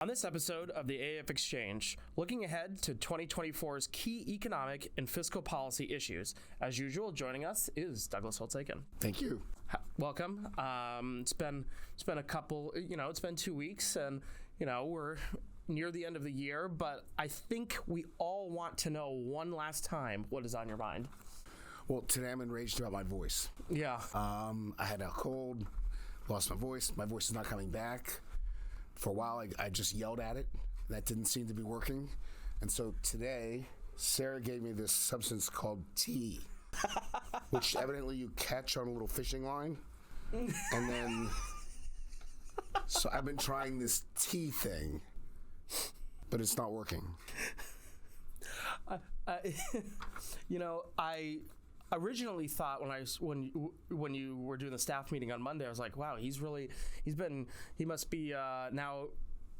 On this episode of the AAF Exchange, looking ahead to 2024's key economic and fiscal policy issues. As usual, joining us is Douglas Holtz-Eakin. Thank you. Welcome. It's been a couple, it's been 2 weeks, and we're near the end of the year, but I think we all want to know one last time what is on your mind. Well, today I'm enraged about my voice. Yeah. I had a cold, lost my voice. My voice is not coming back. For a while, I just yelled at it. That didn't seem to be working. And so today, Sarah gave me this substance called tea, which evidently you catch on a little fishing line. And then, so I've been trying this tea thing, but it's not working. I originally thought when you were doing the staff meeting on Monday, I was like, wow, he must be now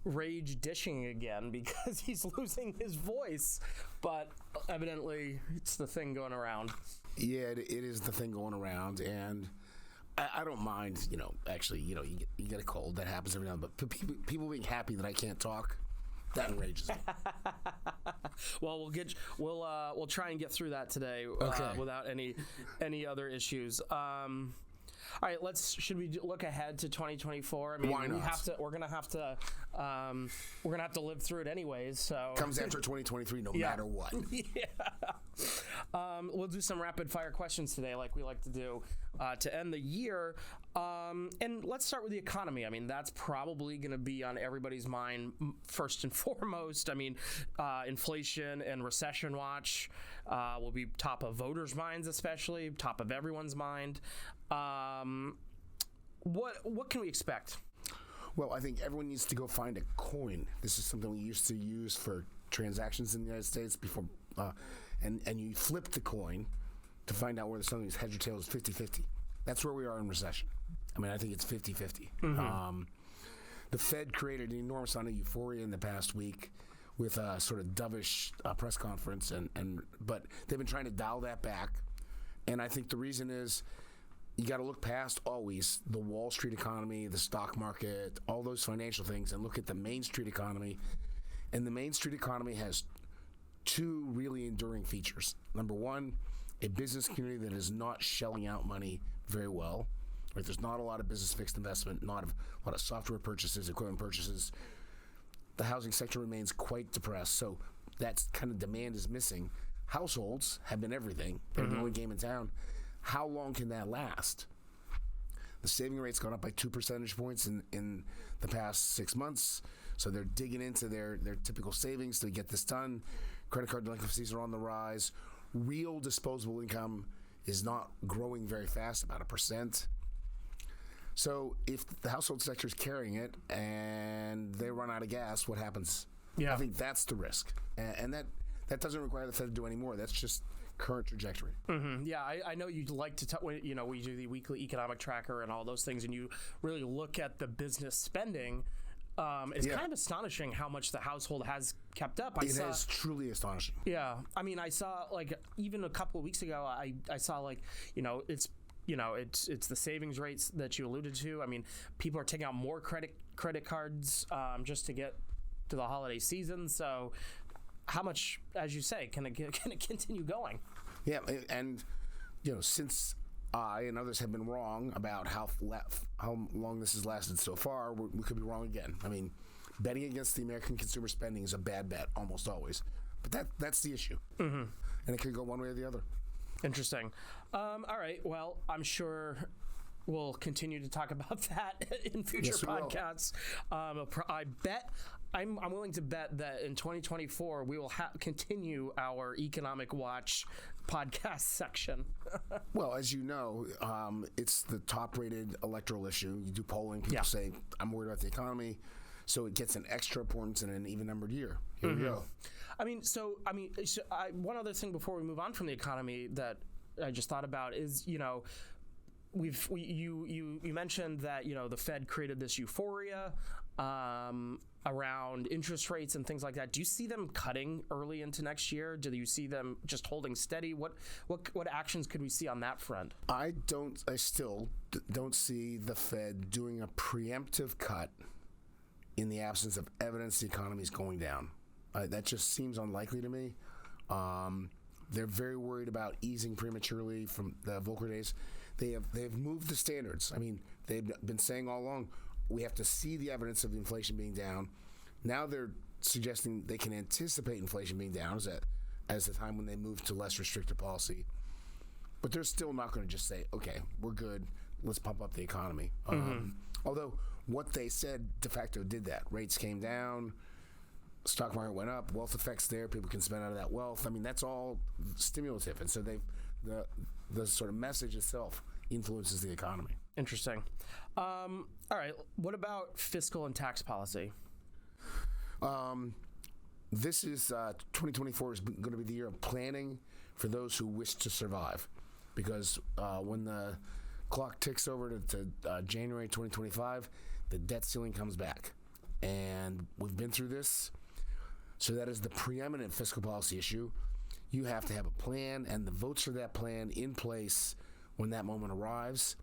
rage dishing again because he's losing his voice. But evidently, it's the thing going around. Yeah, it is the thing going around, and I don't mind. Actually, you get a cold, that happens every now and then. But people being happy that I can't talk, that enrages me. Well, we'll try and get through that today without any other issues. All right, should we look ahead to 2024? I mean, why not? We're gonna have to live through it anyways. So comes after 2023, no matter what. Yeah. We'll do some rapid fire questions today, like we like to do to end the year. And let's start with the economy. I mean, that's probably going to be on everybody's mind first and foremost. I mean, inflation and recession watch will be top of voters' minds, especially top of everyone's mind. What can we expect? Well, I think everyone needs to go find a coin. This is something we used to use for transactions in the United States before, and you flip the coin to find out whether something is heads or tails, 50-50. That's where we are in recession. I mean, I think it's 50-50. Mm-hmm. The Fed created an enormous amount of euphoria in the past week with a sort of dovish press conference, but they've been trying to dial that back. And I think the reason is you got to look past always the Wall Street economy, the stock market, all those financial things, and look at the Main Street economy. And the Main Street economy has two really enduring features. Number one, a business community that is not shelling out money very well. Right? There's not a lot of business fixed investment, not a lot of software purchases, equipment purchases. The housing sector remains quite depressed, so that kind of demand is missing. Households have been everything. They're the only game in town. How long can that last? The saving rate's gone up by 2 percentage points in the past 6 months, so they're digging into their typical savings to get this done. Credit card delinquencies are on the rise. Real disposable income is not growing very fast, about 1%. So if the household sector is carrying it and they run out of gas, what happens? Yeah. I think that's the risk. And that doesn't require the Fed to do any more. That's just current trajectory. Mm-hmm. Yeah, I know you'd like to we do the weekly economic tracker and all those things, and you really look at the business spending. It's kind of astonishing how much the household has kept up. It is truly astonishing. Yeah, I mean, I saw even a couple of weeks ago, I saw it's the savings rates that you alluded to. I mean, people are taking out more credit cards just to get to the holiday season. So, how much, as you say, can it continue going? Yeah, and since I and others have been wrong about how long this has lasted so far, we could be wrong again. I mean, betting against the American consumer spending is a bad bet almost always. But that's the issue. Mm-hmm. And it could go one way or the other. Interesting. All right. Well, I'm sure we'll continue to talk about that in future podcasts. I'm willing to bet that in 2024 we will continue our Economic Watch podcast section. Well, as you know, it's the top-rated electoral issue. You do polling. People say, I'm worried about the economy. So it gets an extra importance in an even-numbered year. Here we go. One other thing before we move on from the economy that I just thought about is, you mentioned that the Fed created this euphoria around interest rates and things like that. Do you see them cutting early into next year? Do you see them just holding steady? What actions could we see on that front? I still don't see the Fed doing a preemptive cut in the absence of evidence the economy is going down. That just seems unlikely to me. They're very worried about easing prematurely from the Volcker days. They've moved the standards. I mean, they've been saying all along, we have to see the evidence of the inflation being down. Now they're suggesting they can anticipate inflation being down as the time when they move to less restrictive policy. But they're still not going to just say, okay, we're good, let's pump up the economy. Although what they said de facto did that. Rates came down, stock market went up, wealth effects there, people can spend out of that wealth. I mean, that's all stimulative. And so the sort of message itself influences the economy. Interesting. All right, what about fiscal and tax policy? This is 2024 is going to be the year of planning for those who wish to survive, because when the clock ticks over to January 2025, the debt ceiling comes back, and we've been through this. So that is the preeminent fiscal policy issue. You have to have a plan and the votes for that plan in place when that moment arrives.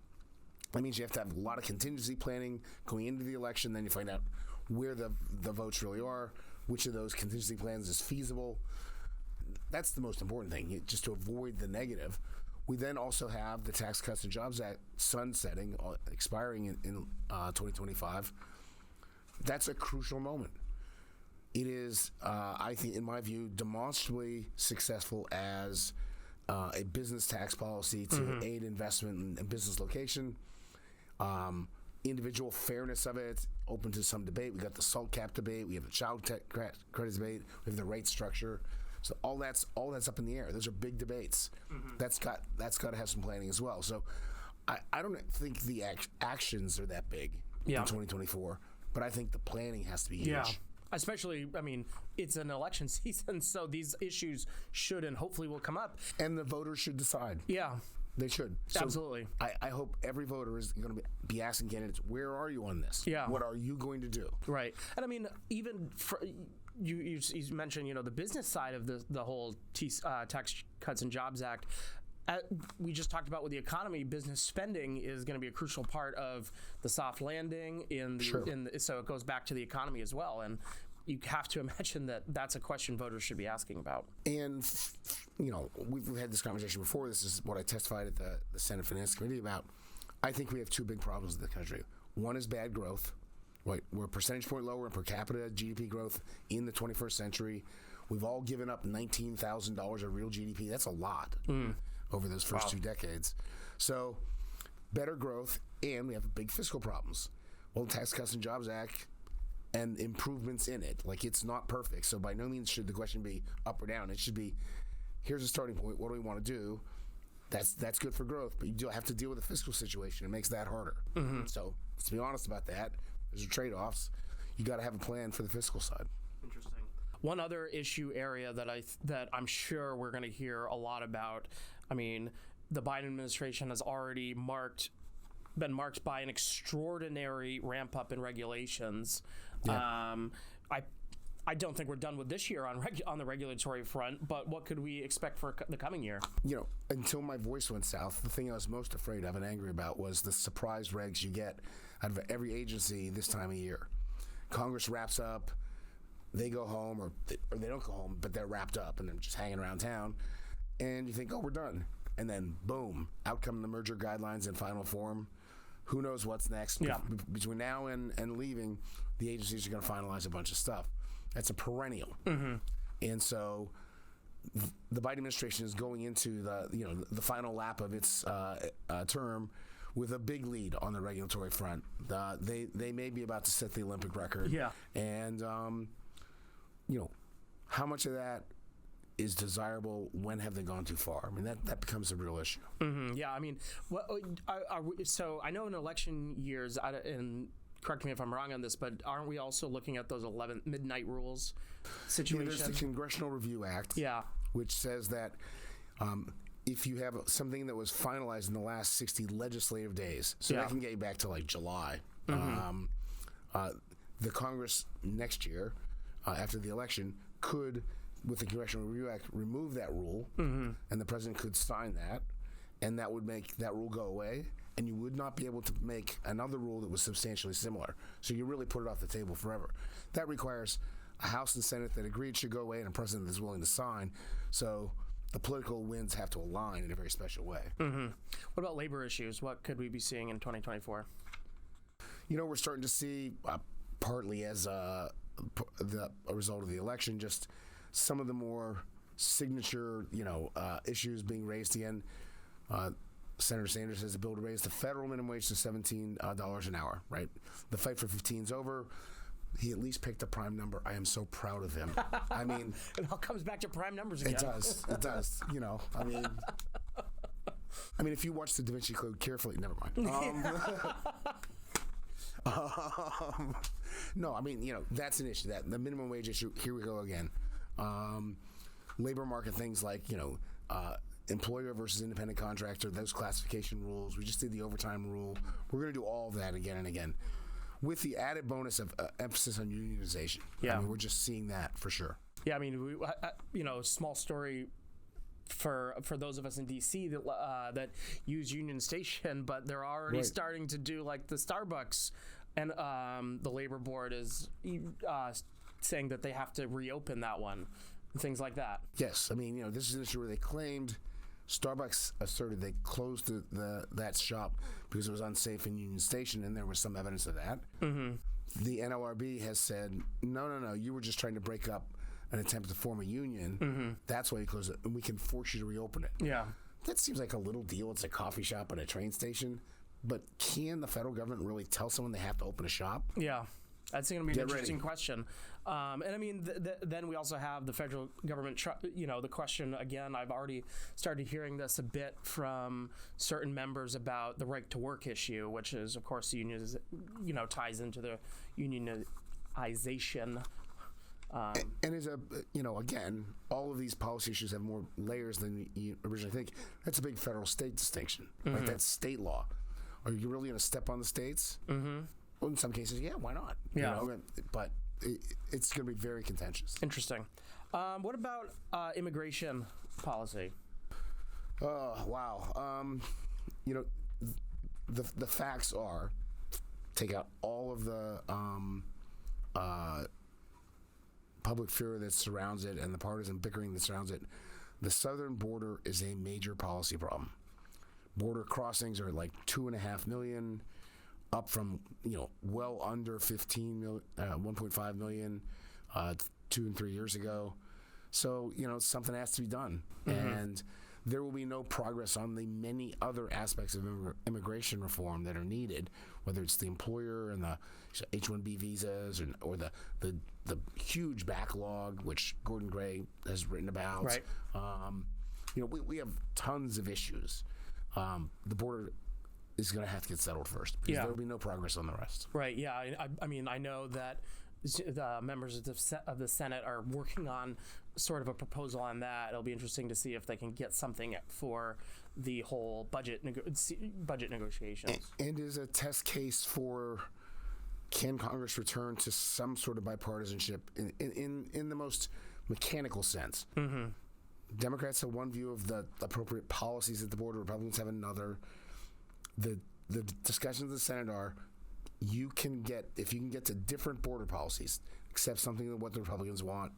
That means you have to have a lot of contingency planning going into the election. Then you find out where the votes really are, which of those contingency plans is feasible. That's the most important thing, just to avoid the negative. We then also have the Tax Cuts and Jobs Act sunsetting, expiring in 2025. That's a crucial moment. It is, I think, in my view, demonstrably successful as a business tax policy to aid investment and business location. Individual fairness of it, open to some debate. We got the SALT cap debate. We have the child credit debate. We have the rate structure. So all that's up in the air. Those are big debates. That's got to have some planning as well. So I don't think the actions are that big in 2024, but I think the planning has to be huge. Yeah. Especially, I mean, it's an election season, so these issues should and hopefully will come up. And the voters should decide. Yeah. They should. So absolutely. I hope every voter is going to be asking candidates, where are you on this? Yeah. What are you going to do? Right. And I mean, even for, you mentioned, the business side of the whole Tax Cuts and Jobs Act. We just talked about with the economy, business spending is going to be a crucial part of the soft landing. So it goes back to the economy as well. And you have to imagine that that's a question voters should be asking about. And, we've had this conversation before. This is what I testified at the Senate Finance Committee about. I think we have two big problems in the country. One is bad growth. Right? We're a percentage point lower in per capita GDP growth in the 21st century. We've all given up $19,000 of real GDP. That's a lot over those first 2 decades. So better growth, and we have big fiscal problems. Well, the Tax Cuts and Jobs Act and improvements in it, it's not perfect. So by no means should the question be up or down. It should be, here's a starting point. What do we want to do? That's good for growth, but you do have to deal with the fiscal situation. It makes that harder. So let's be honest about that. There's trade-offs. You got to have a plan for the fiscal side. Interesting. One other issue area that I'm sure we're going to hear a lot about. I mean, the Biden administration has already been marked by an extraordinary ramp up in regulations. Yeah. I don't think we're done with this year on the regulatory front, but what could we expect for the coming year? Until my voice went south, the thing I was most afraid of and angry about was the surprise regs you get out of every agency this time of year. Congress wraps up, they go home, or they don't go home, but they're wrapped up and they're just hanging around town, and you think, oh, we're done. And then, boom, out come the merger guidelines in final form. Who knows what's next? Yeah. Between now and leaving, the agencies are going to finalize a bunch of stuff. That's a perennial. And so the Biden administration is going into the final lap of its term with a big lead on the regulatory front. They may be about to set the Olympic record. Yeah. And, how much of that is desirable? When have they gone too far? I mean, that becomes a real issue. Yeah, I mean, so I know in election years, and correct me if I'm wrong on this, but aren't we also looking at those 11 midnight rules situations? Yeah, there's the Congressional Review Act, which says that if you have something that was finalized in the last 60 legislative days, so that can get you back to July, the Congress next year, after the election, could, with the Congressional Review Act, remove that rule, and the president could sign that, and that would make that rule go away, and you would not be able to make another rule that was substantially similar. So you really put it off the table forever. That requires a House and Senate that agreed should go away and a president that's willing to sign. So the political winds have to align in a very special way. What about labor issues? What could we be seeing in 2024? We're starting to see, partly as a result of the election, just some of the more signature, issues being raised again. Senator Sanders has a bill to raise the federal minimum wage to $17 an hour, right? The fight for 15 is over. He at least picked a prime number. I am so proud of him. I mean, it all comes back to prime numbers again. It does. It does. I mean, if you watch the Da Vinci Code carefully, never mind. No, I mean, that's an issue. That the minimum wage issue. Here we go again. Labor market things like employer versus independent contractor. Those classification rules. We just did the overtime rule. We're going to do all of that again and again, with the added bonus of emphasis on unionization. Yeah, I mean, we're just seeing that for sure. Yeah, I mean, small story for those of us in D.C. that use Union Station, but they're already starting to do like the Starbucks, and the labor board is saying that they have to reopen that one, and things like that. Yes, I mean, this is an issue where they claimed. Starbucks asserted they closed that shop because it was unsafe in Union Station, and there was some evidence of that. The NLRB has said, no, you were just trying to break up an attempt to form a union. That's why you closed it, and we can force you to reopen it. Yeah. That seems like a little deal. It's a coffee shop and a train station. But can the federal government really tell someone they have to open a shop? Yeah. That's going to be an interesting question. And I mean, then we also have the federal government, the question, again, I've already started hearing this a bit from certain members about the right to work issue, which is, of course, the union, ties into the unionization. And is again, all of these policy issues have more layers than you originally think. That's a big federal-state distinction. Like, that's state law. Are you really going to step on the states? Well, in some cases, yeah, why not? Yeah. But it's going to be very contentious. Interesting. What about immigration policy? Oh, wow. The facts are, take out all of the public fear that surrounds it and the partisan bickering that surrounds it. The southern border is a major policy problem. Border crossings are like 2.5 million. Up from well under 15 million, 1.5 million 2 and 3 years ago. So something has to be done, and there will be no progress on the many other aspects of immigration reform that are needed, whether it's the employer and the H-1B visas, or the huge backlog which Gordon Gray has written about. Right. We have tons of issues. The border is going to have to get settled first, because there will be no progress on the rest. Right. Yeah. I mean, I know that the members of the Senate are working on sort of a proposal on that. It'll be interesting to see if they can get something for the whole budget negotiations. And is a test case for, can Congress return to some sort of bipartisanship in the most mechanical sense? Democrats have one view of the appropriate policies at the border. Republicans have another. The discussions in the Senate are, if you can get to different border policies, accept something of what the Republicans want,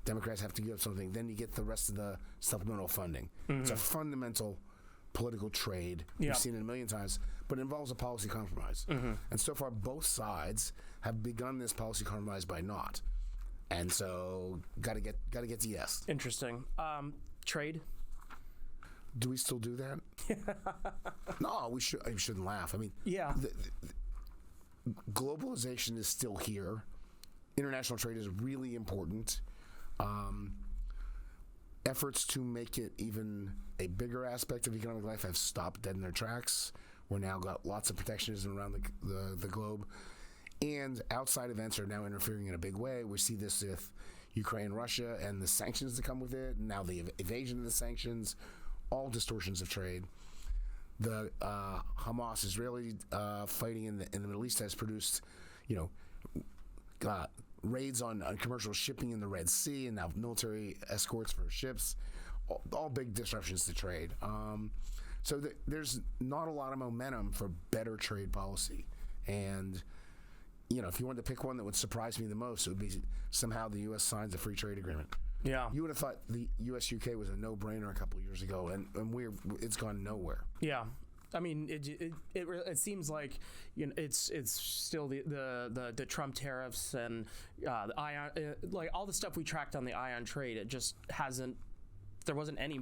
Democrats have to give up something, then you get the rest of the supplemental funding. It's a fundamental political trade. We've seen it a million times, but it involves a policy compromise. And so far, both sides have begun this policy compromise by not. And so, got to get to yes. Interesting. Trade. Do we still do that? No, we should. I shouldn't laugh. I mean, globalization is still here. International trade is really important. Efforts to make it even a bigger aspect of economic life have stopped dead in their tracks. We're now got lots of protectionism around the globe, and outside events are now interfering in a big way. We see this with Ukraine, Russia, and the sanctions that come with it. And now the evasion of the sanctions. All distortions of trade. The Hamas-Israeli fighting in the Middle East has produced, raids on commercial shipping in the Red Sea, and now military escorts for ships. All big disruptions to trade. So there's not a lot of momentum for better trade policy. And, if you wanted to pick one that would surprise me the most, it would be somehow the U.S. signs a free trade agreement. Yeah. You would have thought the U.S.-UK was a no-brainer a couple of years ago, and it's gone nowhere. Yeah. I mean, it seems like it's still the Trump tariffs and the ion, like all the stuff we tracked on the ion trade. It just hasn't. There wasn't any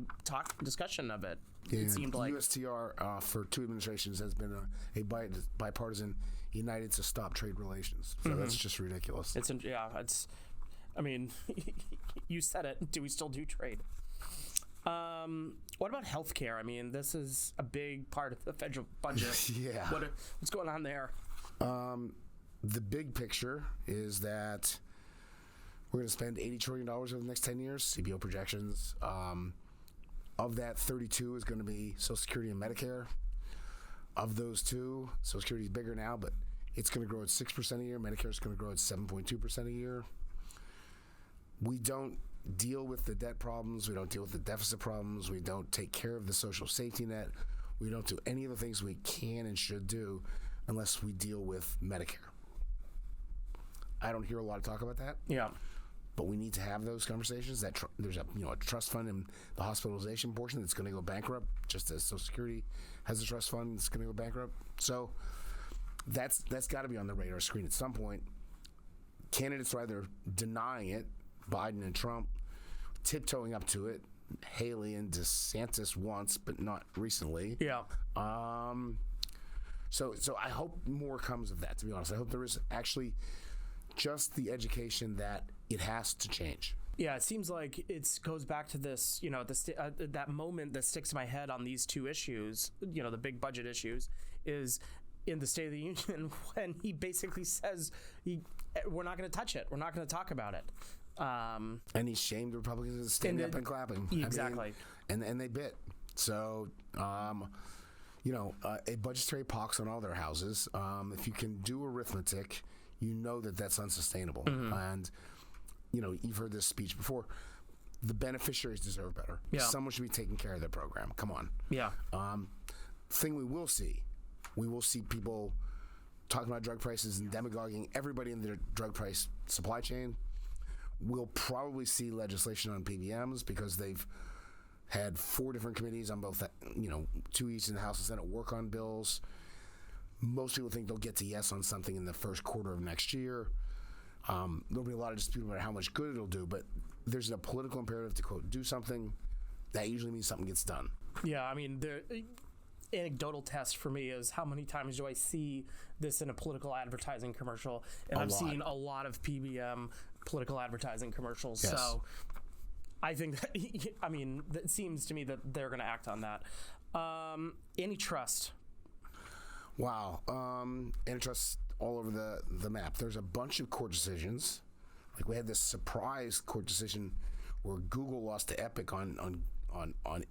discussion of it. Yeah, it seemed like USTR for 2 administrations has been a bipartisan united to stop trade relations. So that's just ridiculous. It's. I mean, you said it. Do we still do trade? What about healthcare? I mean, this is a big part of the federal budget. Yeah. What's going on there? The big picture is that we're going to spend $80 trillion over the next 10 years, CBO projections. Of that, 32 is going to be Social Security and Medicare. Of those two, Social Security is bigger now, but it's going to grow at 6% a year. Medicare is going to grow at 7.2% a year. We don't deal with the debt problems. We don't deal with the deficit problems. We don't take care of the social safety net. We don't do any of the things we can and should do unless we deal with Medicare. I don't hear a lot of talk about that. Yeah. But we need to have those conversations. There's a trust fund in the hospitalization portion that's going to go bankrupt, just as Social Security has a trust fund that's going to go bankrupt. So that's got to be on the radar screen at some point. Candidates are either denying it, Biden and Trump, tiptoeing up to it. Haley and DeSantis once, but not recently. Yeah. So I hope more comes of that, to be honest. I hope there is actually just the education that it has to change. Yeah, it seems like it goes back to this, that moment that sticks in my head on these two issues, the big budget issues, is in the State of the Union when he basically says we're not going to touch it. We're not going to talk about it. And he shamed Republicans into standing up and clapping. Exactly. And they bit. So, a budgetary pox on all their houses. If you can do arithmetic, you know that's unsustainable. Mm-hmm. And, you've heard this speech before. The beneficiaries deserve better. Yeah. Someone should be taking care of their program. Come on. Yeah. Thing we will see people talking about drug prices and demagoguing everybody in their drug price supply chain. We'll probably see legislation on PBMs because they've had 4 different committees on both, 2 each in the House and Senate work on bills. Most people think they'll get to yes on something in the first quarter of next year. There'll be a lot of dispute about how much good it'll do, but there's a political imperative to, quote, do something. That usually means something gets done. Yeah, I mean, the anecdotal test for me is how many times do I see this in a political advertising commercial? And I've seen a lot of PBM political advertising commercials. Yes. So I think that, it seems to me that they're going to act on that. Antitrust. Wow. Antitrust all over the map. There's a bunch of court decisions. Like we had this surprise court decision where Google lost to Epic on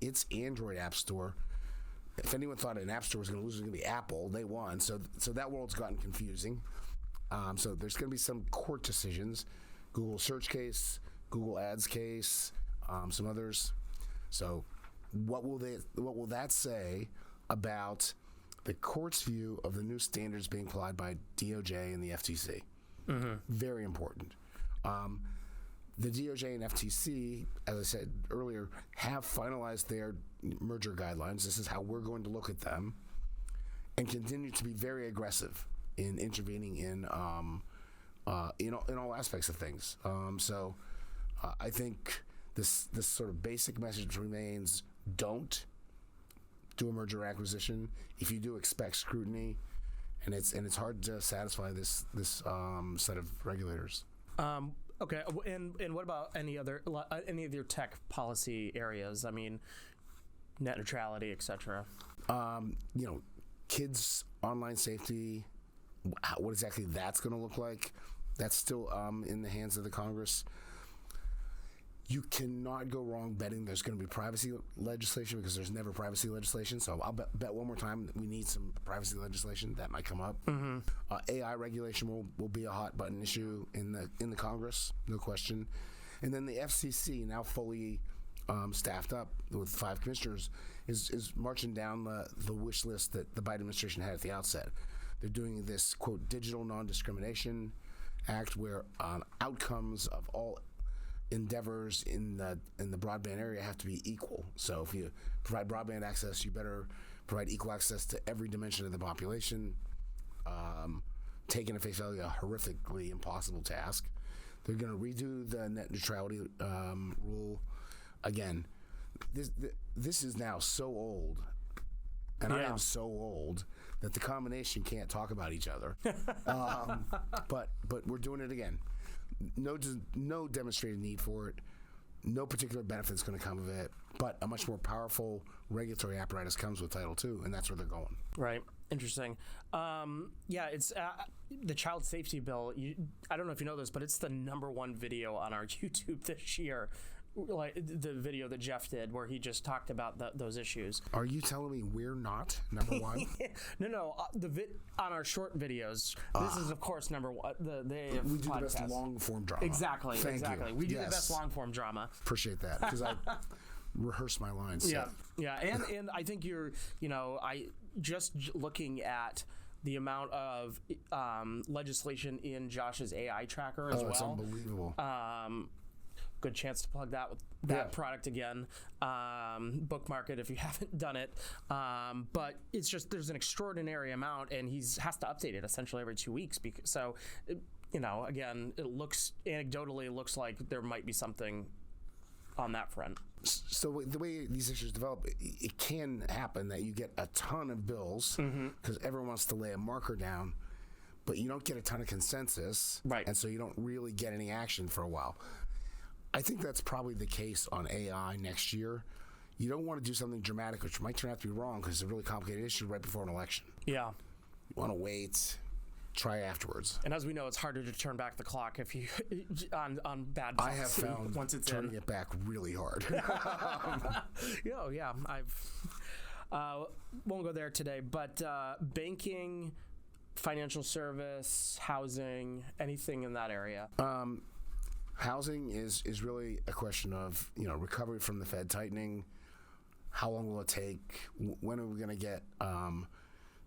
its Android app store. If anyone thought an app store was going to lose, it was going to be Apple. They won. So that world's gotten confusing. So there's going to be some court decisions. Google search case, Google ads case, some others. So what will that say about the court's view of the new standards being applied by DOJ and the FTC? Mm-hmm. Very important. The DOJ and FTC, as I said earlier, have finalized their merger guidelines. This is how we're going to look at them, and continue to be very aggressive in intervening in all aspects of things. So I think this sort of basic message remains: don't do a merger acquisition. If you do, expect scrutiny, and it's hard to satisfy this set of regulators. Okay, and what about any of your tech policy areas? I mean, net neutrality, etc. Kids' online safety. What exactly that's going to look like? That's still in the hands of the Congress. You cannot go wrong betting there's going to be privacy legislation, because there's never privacy legislation. So I'll bet one more time that we need some privacy legislation. That might come up. Mm-hmm. AI regulation will be a hot button issue in the Congress, no question. And then the FCC, now fully staffed up with 5 commissioners, is marching down the wish list that the Biden administration had at the outset. They're doing this, quote, digital non-discrimination act where outcomes of all endeavors in the broadband area have to be equal. So if you provide broadband access, you better provide equal access to every dimension of the population. Taking at face value a horrifically impossible task. They're going to redo the net neutrality rule. Again, this is now so old, and I am so old that the combination can't talk about each other. But we're doing it again. No demonstrated need for it. No particular benefit's going to come of it, but a much more powerful regulatory apparatus comes with Title II, and that's where they're going. Right. Interesting. It's the child safety bill. I don't know if you know this, but it's the #1 video on our YouTube this year. Like the video that Jeff did where he just talked about those issues. Are you telling me we're not #1? No. On our short videos, this is of course #1. The AAF we do podcast. the best long form drama. Exactly. Thank exactly. you. We do Yes. the best long form drama. Appreciate that because I rehearse my lines. Yeah. And I think just looking at the amount of legislation in Josh's AI tracker as well. It's unbelievable. Good chance to plug that with that product again. Bookmark it if you haven't done it. But it's just there's an extraordinary amount, and he has to update it essentially every 2 weeks. Again, it looks anecdotally like there might be something on that front. So the way these issues develop, it can happen that you get a ton of bills because everyone wants to lay a marker down, but you don't get a ton of consensus, right? And so you don't really get any action for a while. I think that's probably the case on AI next year. You don't want to do something dramatic, which might turn out to be wrong because it's a really complicated issue right before an election. Yeah. You want to wait, try afterwards. And as we know, it's harder to turn back the clock if you on bad policy. I have found once it's turning it back really hard. I've won't go there today, but banking, financial service, housing, anything in that area. Housing is really a question of recovery from the Fed tightening. How long will it take? When are we going to get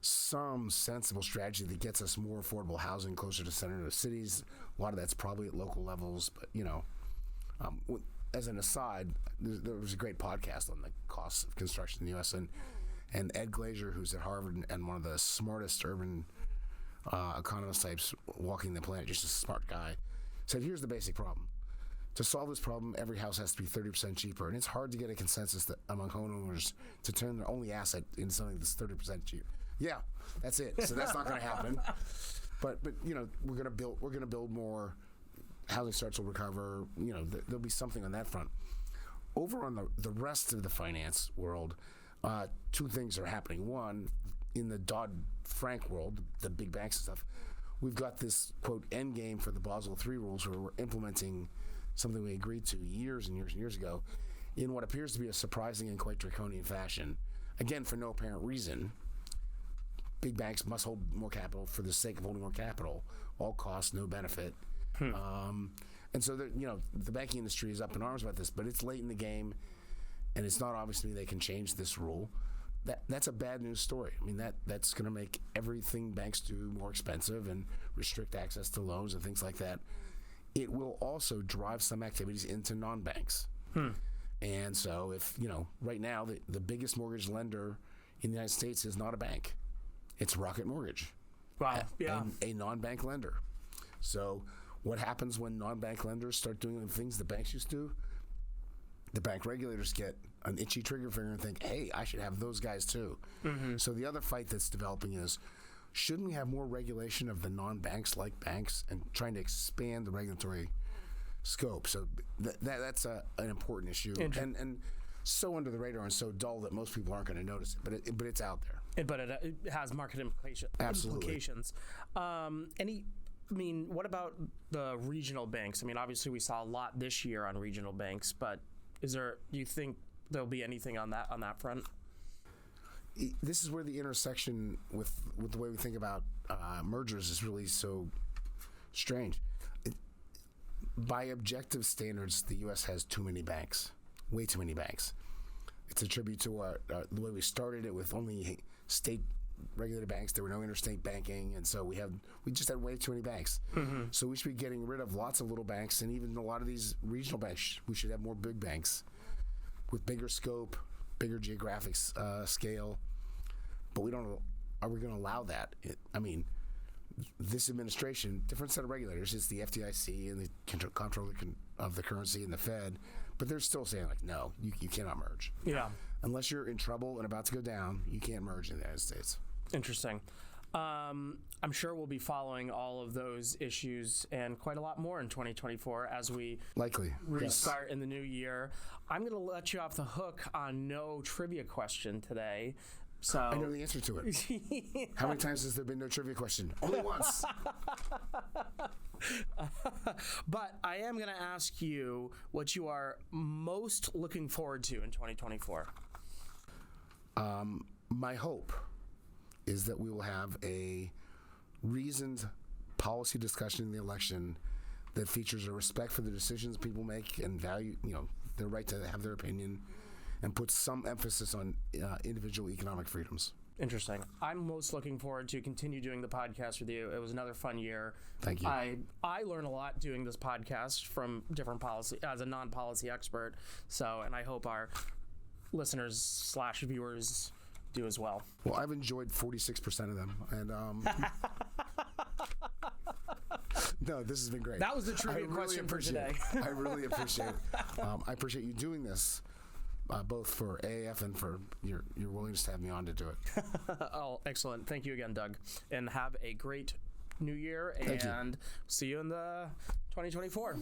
some sensible strategy that gets us more affordable housing closer to center of cities? A lot of that's probably at local levels, but as an aside, there was a great podcast on the costs of construction in the U.S. and Ed Glazer, who's at Harvard and one of the smartest urban economist types walking the planet, just a smart guy, said, here's the basic problem. To solve this problem, every house has to be 30% cheaper, and it's hard to get a consensus among homeowners to turn their only asset into something that's 30% cheap. Yeah, that's it. So that's not going to happen. But we're going to build more. Housing starts will recover. There'll be something on that front. Over on the rest of the finance world, 2 things are happening. One, in the Dodd-Frank world, the big banks and stuff, we've got this, quote, end game for the Basel III rules where we're implementing something we agreed to years and years and years ago in what appears to be a surprising and quite draconian fashion. Again, for no apparent reason. Big banks must hold more capital for the sake of holding more capital. All costs, no benefit. And so, the banking industry is up in arms about this, but it's late in the game, and it's not obvious to me they can change this rule. That's a bad news story. I mean, that's going to make everything banks do more expensive and restrict access to loans and things like that. It will also drive some activities into non-banks. And so if, right now the biggest mortgage lender in the United States is not a bank. It's Rocket Mortgage. Wow. A non-bank lender. So what happens when non-bank lenders start doing the things the banks used to? The bank regulators get an itchy trigger finger and think, hey, I should have those guys too. So the other fight that's developing is, shouldn't we have more regulation of the non-banks like banks and trying to expand the regulatory scope? So that's an important issue and so under the radar and so dull that most people aren't going to notice it, but it's out there. But it has market implications. What about the regional banks? I mean, obviously we saw a lot this year on regional banks, but do you think there'll be anything on that front? This is where the intersection with the way we think about mergers is really so strange. By objective standards, the U.S. has too many banks. way too many banks. It's a tribute to the way we started it with only state-regulated banks. There were no interstate banking, and so we just had way too many banks. Mm-hmm. So we should be getting rid of lots of little banks, and even a lot of these regional banks. We should have more big banks with bigger scope, bigger geographic scale. But are we going to allow that? This administration, different set of regulators. It's the FDIC and the Comptroller of the Currency and the Fed, but they're still saying, like, no, you cannot merge. Yeah. Unless you're in trouble and about to go down, you can't merge in the United States. Interesting. I'm sure we'll be following all of those issues and quite a lot more in 2024 as we restart in the new year. I'm going to let you off the hook on no trivia question today. So I know the answer to it. How many times has there been no trivia question? Only once. But I am going to ask you what you are most looking forward to in 2024. My hope is that we will have a reasoned policy discussion in the election that features a respect for the decisions people make and value, their right to have their opinion, and puts some emphasis on individual economic freedoms. Interesting. I'm most looking forward to continue doing the podcast with you. It was another fun year. Thank you. I learn a lot doing this podcast from different policy as a non-policy expert. So, and I hope our listeners / viewers do as well. Well, I've enjoyed 46% of them, and no, this has been great. That was the trivia question for today. I really appreciate it. I appreciate you doing this. Both for AAF and for your willingness to have me on to do it. Oh, excellent. Thank you again, Doug. And have a great new year. Thank you. See you in the 2024.